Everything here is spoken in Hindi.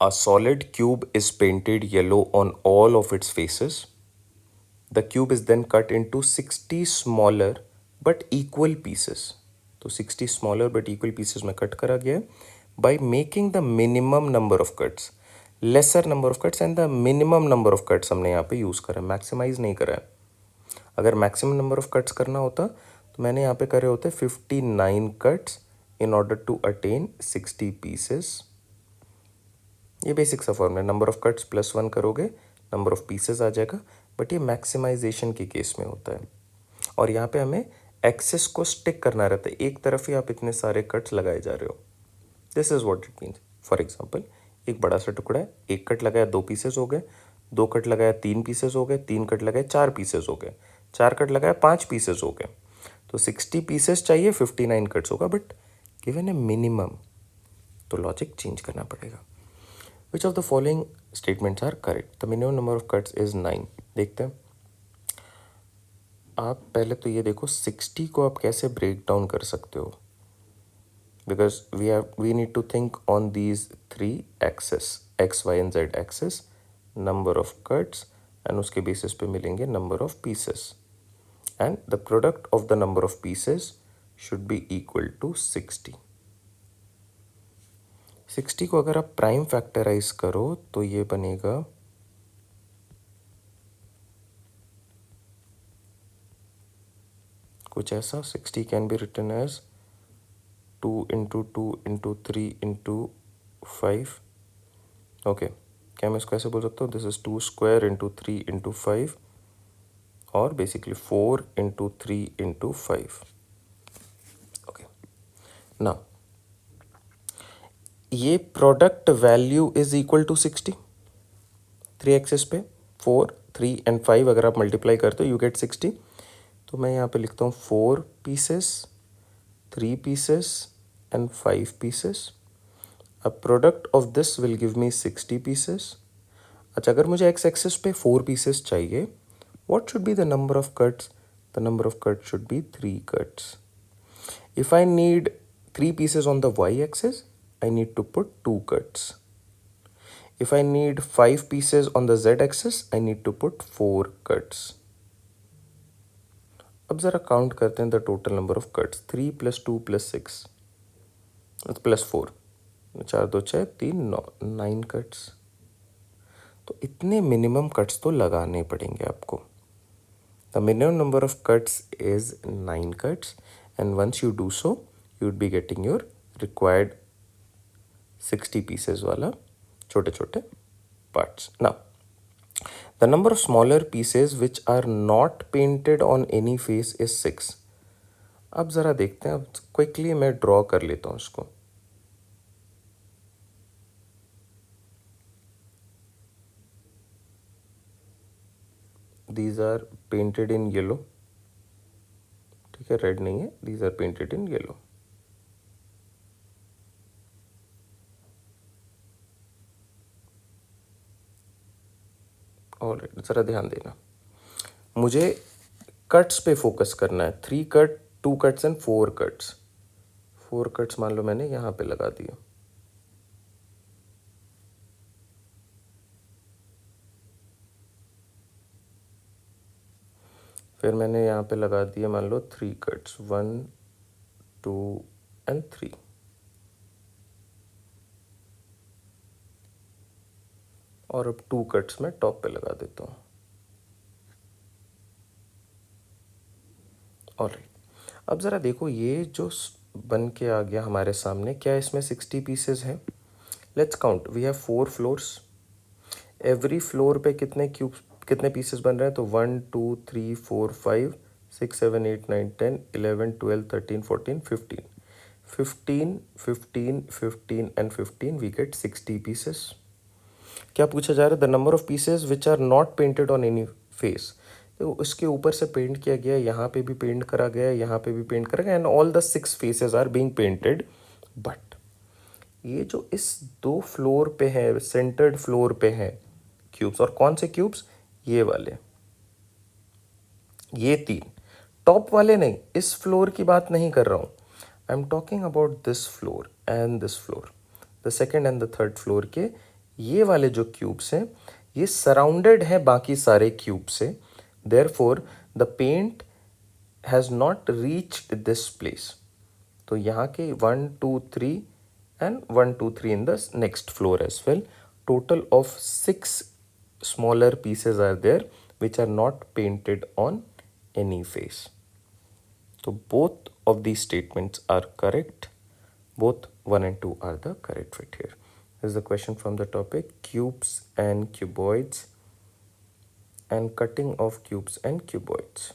A solid cube is painted yellow on all of its faces. The cube is then cut into 60 smaller but equal pieces. तो 60 smaller but equal pieces में कट करा गया है by making the minimum number of cuts. Lesser number of cuts and the minimum number of cuts हमने यहाँ पे यूज़ करा है, मैक्सिमाइज नहीं करा है. अगर मैक्सिमम नंबर ऑफ कट्स करना होता तो मैंने यहाँ पे करे होते 59 cuts in order to attain 60 pieces. ये बेसिक सा formula, number of cuts plus 1 करोगे नंबर ऑफ पीसेस आ जाएगा. बट ये मैक्सिमाइजेशन के केस में होता है और यहाँ पे हमें एक्सेस को स्टिक करना रहता है. एक तरफ ही आप इतने सारे कट्स लगाए जा रहे हो. This is what it means. For example, एक बड़ा सा टुकड़ा है, एक कट लगाया 2 पीसेस हो गए, 2 कट लगाया 3 पीसेस हो गए, 3 कट लगाए 4 पीसेस हो गए, 4 कट लगाया 5 पीसेस हो गए. तो 60 पीसेस चाहिए, 59 कट्स होगा. बट गिवन ए मिनिमम, तो लॉजिक चेंज करना पड़ेगा. Which of the following statements are correct? The minimum number of cuts is 9. देखते हैं. आप पहले तो ये देखो 60 को आप कैसे ब्रेक डाउन कर सकते हो. Because we need to think on these 3 axes, x, y and z axis, number of cuts, and उसके basis पे मिलेंगे number of pieces. And the product of the number of pieces should be equal to 60. 60 को अगर आप प्राइम फैक्टराइज करो तो ये बनेगा कुछ ऐसा. 60 can be written as 2 into 2 into 3 into 5. Okay, क्या मैं इसको ऐसे बोल सकता हूँ, this is 2 square into 3 into 5 और बेसिकली 4 इंटू 3 इंटू 5. ओके, ना ये product value is equal to 60. 3 axes पे 4, 3 एंड 5 अगर आप मल्टीप्लाई करते हो यू गेट 60. तो मैं यहाँ पे लिखता हूँ 4 pieces, 3 pieces and 5 pieces. A product of this will give me 60 pieces. अच्छा, अगर मुझे एक्स एक्सेस पे 4 पीसेस चाहिए, what should be the number of cuts? The number of cuts should be 3 cuts. If I need 3 pieces on the y axis, I need to put 2 cuts. If I need 5 pieces on the z axis, I need to put 4 cuts. अब ज़रा काउंट करते हैं the total number of cuts. 3 + 2 + 6 +4, 4 2 6 3 9, 9 cuts. तो इतने मिनिमम कट्स तो लगाने पड़ेंगे आपको. The minimum number of cuts is 9 cuts and once you do so you would be getting your required 60 pieces वाला छोटे छोटे parts. Now, the number of smaller pieces which are not painted on any face is 6. अब ज़रा देखते हैं. अब क्विकली मैं ड्रॉ कर लेता हूँ इसको. These are painted in yellow. ठीक है, रेड नहीं है. These are painted in yellow. Alright, ज़रा ध्यान देना. मुझे कट्स पे फोकस करना है. 3 cut, 2 cuts and 4 cuts. 4 cuts मान लो मैंने यहाँ पे लगा दिया. फिर मैंने यहाँ पे लगा दिया मान लो 3 कट्स, 1 2 एंड 3. और अब 2 कट्स मैं टॉप पे लगा देता हूँ. ऑलराइट, अब ज़रा देखो ये जो बन के आ गया हमारे सामने, क्या इसमें 60 पीसेस हैं? Let's count. We have 4 floors. Every floor पे कितने पीसेस बन रहे हैं? तो 1 2 3 4 5 6 7 8 9 10 11 12 13 14 15. 15 15 15 एंड 15 वी गेट 60 पीसेस. क्या पूछा जा रहा है? The number of pieces which are not painted on any face. तो उसके ऊपर से पेंट किया गया, यहाँ पे भी पेंट करा गया, यहाँ पे भी पेंट करा गया, and all the 6 faces are being painted. But ये जो इस 2 फ्लोर पे है, सेंटर्ड फ्लोर पे है क्यूब्स. और कौन से क्यूब्स? ये वाले, ये 3. टॉप वाले नहीं, इस फ्लोर की बात नहीं कर रहा हूँ. I am talking about this floor and this floor, the second and the third floor के ये वाले जो क्यूब्स हैं ये सराउंडेड है बाकी सारे क्यूब से, therefore the paint has not reached this place. तो यहाँ के 1 2 3 and 1 2 3 in the next floor as well. Total of 6 smaller pieces are there which are not painted on any face. So both of these statements are correct. Both 1 and 2 are the correct fit here. This is the question from the topic cubes and cuboids and cutting of cubes and cuboids.